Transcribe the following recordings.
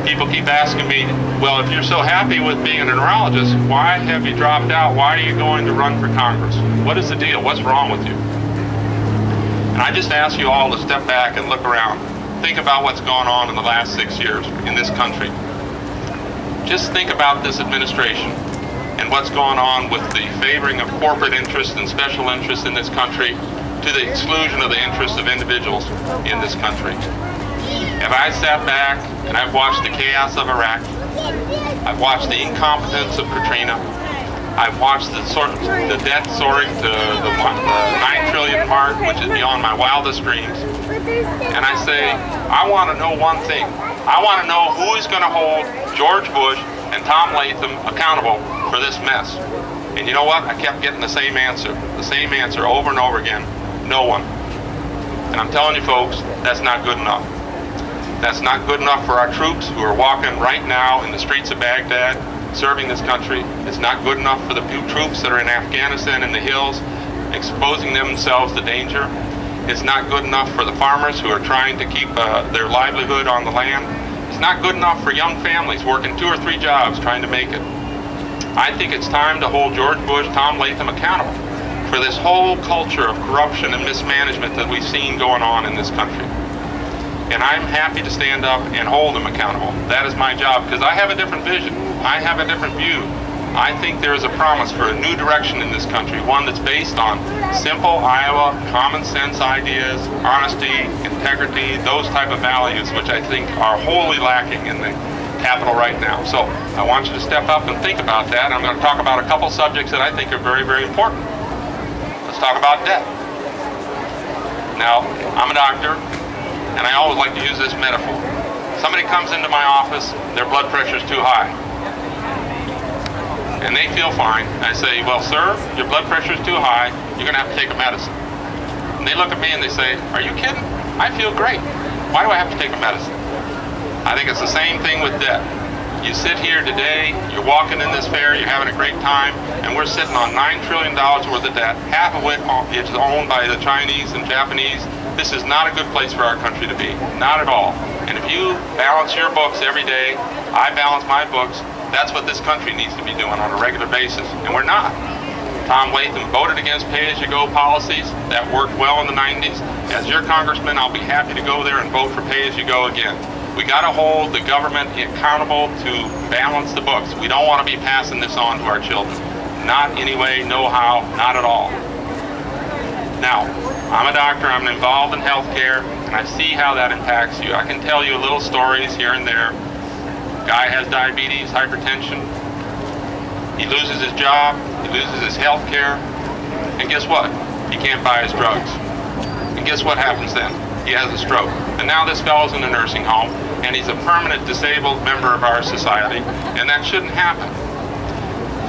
People keep asking me, well, if you're so happy with being a neurologist, why have you dropped out? Why are you going to run for Congress? What is the deal? What's wrong with you? And I just ask you all to step back and look around. Think about what's gone on in the last 6 years in this country. Just think about this administration and what's going on with the favoring of corporate interests and special interests in this country to the exclusion of the interests of individuals in this country. Have I sat back and I've watched the chaos of Iraq, I've watched the incompetence of Katrina, I've watched the debt soaring to the 9 trillion mark, which is beyond my wildest dreams, and I say, I want to know one thing. I want to know who is going to hold George Bush and Tom Latham accountable for this mess. And you know what? I kept getting the same answer over and over again. No one. And I'm telling you folks, that's not good enough. That's not good enough for our troops who are walking right now in the streets of Baghdad, serving this country. It's not good enough for the few troops that are in Afghanistan in the hills, exposing themselves to danger. It's not good enough for the farmers who are trying to keep their livelihood on the land. It's not good enough for young families working 2 or 3 jobs trying to make it. I think it's time to hold George Bush, Tom Latham accountable for this whole culture of corruption and mismanagement that we've seen going on in this country. And I'm happy to stand up and hold them accountable. That is my job, because I have a different vision. I have a different view. I think there is a promise for a new direction in this country, one that's based on simple Iowa, common sense ideas, honesty, integrity, those type of values, which I think are wholly lacking in the Capitol right now. So I want you to step up and think about that. I'm going to talk about a couple subjects that I think are very, very important. Let's talk about debt. Now, I'm a doctor, and I always like to use this metaphor. Somebody comes into my office, their blood pressure is too high, and they feel fine. I say, well, sir, your blood pressure is too high, you're going to have to take a medicine. And they look at me and they say, are you kidding? I feel great. Why do I have to take a medicine? I think it's the same thing with debt. You sit here today, you're walking in this fair, you're having a great time, and we're sitting on $9 trillion worth of debt, half of it is owned by the Chinese and Japanese. This is not a good place for our country to be, not at all. And if you balance your books every day, I balance my books, that's what this country needs to be doing on a regular basis, and we're not. Tom Latham voted against pay-as-you-go policies. That worked well in the 90s. As your congressman, I'll be happy to go there and vote for pay-as-you-go again. We got to hold the government accountable to balance the books. We don't want to be passing this on to our children. Not anyway, no how, not at all. Now, I'm a doctor, I'm involved in healthcare, and I see how that impacts you. I can tell you little stories here and there. Guy has diabetes, hypertension. He loses his job, he loses his health care, and guess what? He can't buy his drugs. And guess what happens then? He has a stroke. And now this fellow's in a nursing home, and he's a permanent disabled member of our society, and that shouldn't happen.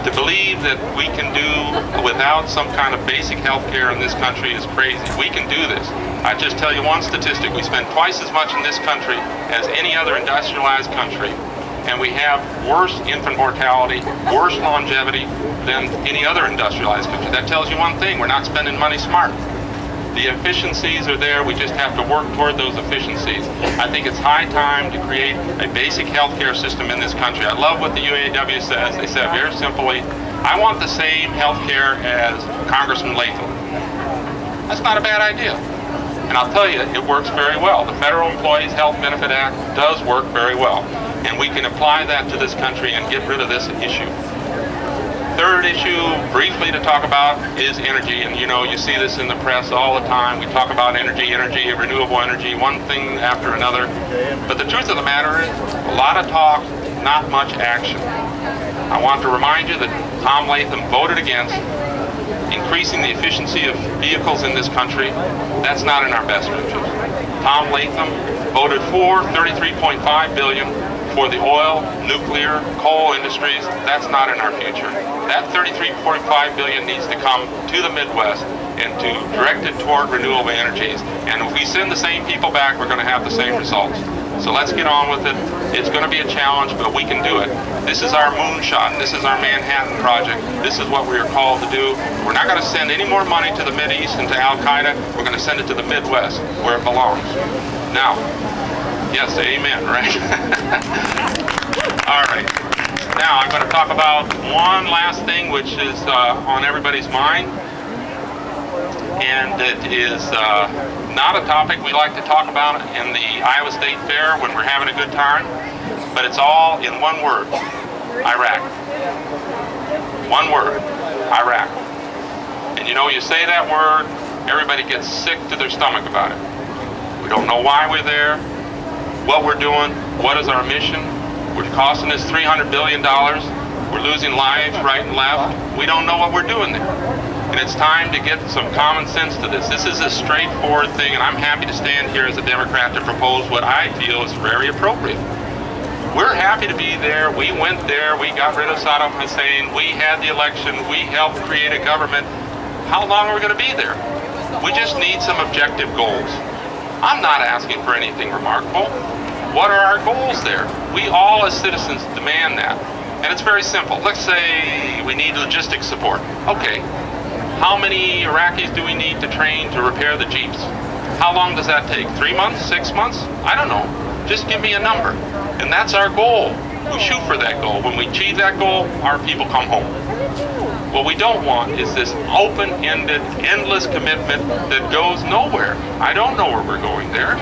To believe that we can do without some kind of basic health care in this country is crazy. We can do this. I just tell you one statistic. We spend twice as much in this country as any other industrialized country, and we have worse infant mortality, worse longevity than any other industrialized country. That tells you one thing: we're not spending money smart. The efficiencies are there, we just have to work toward those efficiencies. I think it's high time to create a basic healthcare system in this country. I love what the UAW says. They said very simply, I want the same healthcare as Congressman Latham. That's not a bad idea. And I'll tell you, it works very well. The Federal Employees Health Benefit Act does work very well. And we can apply that to this country and get rid of this issue. Third issue, briefly to talk about, is energy. And you know, you see this in the press all the time. We talk about energy, renewable energy, one thing after another. But the truth of the matter is, a lot of talk, not much action. I want to remind you that Tom Latham voted against increasing the efficiency of vehicles in this country. That's not in our best interest. Tom Latham voted for $33.5 billion for the oil, nuclear, coal industries. That's not in our future. That $33.5 billion needs to come to the Midwest and to direct it toward renewable energies. And if we send the same people back, we're going to have the same results. So let's get on with it. It's going to be a challenge, but we can do it. This is our moonshot. This is our Manhattan Project. This is what we are called to do. We're not going to send any more money to the Mideast and to Al-Qaeda. We're going to send it to the Midwest, where it belongs. Now, yes, amen, right? Now I'm going to talk about one last thing which is on everybody's mind, and it is not a topic we like to talk about in the Iowa State Fair when we're having a good time, but it's all in one word: Iraq. One word: Iraq. And you know, you say that word, everybody gets sick to their stomach about it. We don't know why we're there, what we're doing, what is our mission. We're costing us $300 billion. We're losing lives right and left. We don't know what we're doing there. And it's time to get some common sense to this. This is a straightforward thing, and I'm happy to stand here as a Democrat to propose what I feel is very appropriate. We're happy to be there. We went there. We got rid of Saddam Hussein. We had the election. We helped create a government. How long are we going to be there? We just need some objective goals. I'm not asking for anything remarkable. What are our goals there? We all as citizens demand that. And it's very simple. Let's say we need logistics support. Okay, how many Iraqis do we need to train to repair the Jeeps? How long does that take? 3 months? 6 months? I don't know. Just give me a number. And that's our goal. We shoot for that goal. When we achieve that goal, our people come home. What we don't want is this open-ended, endless commitment that goes nowhere. I don't know where we're going there.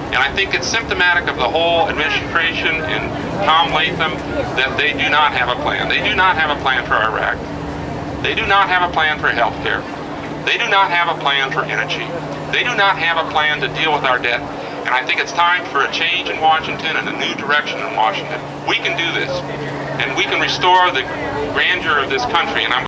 And I think it's symptomatic of the whole administration and Tom Latham that they do not have a plan. They do not have a plan for Iraq. They do not have a plan for health care. They do not have a plan for energy. They do not have a plan to deal with our debt. And I think it's time for a change in Washington and a new direction in Washington. We can do this. And we can restore the grandeur of this country. And I'm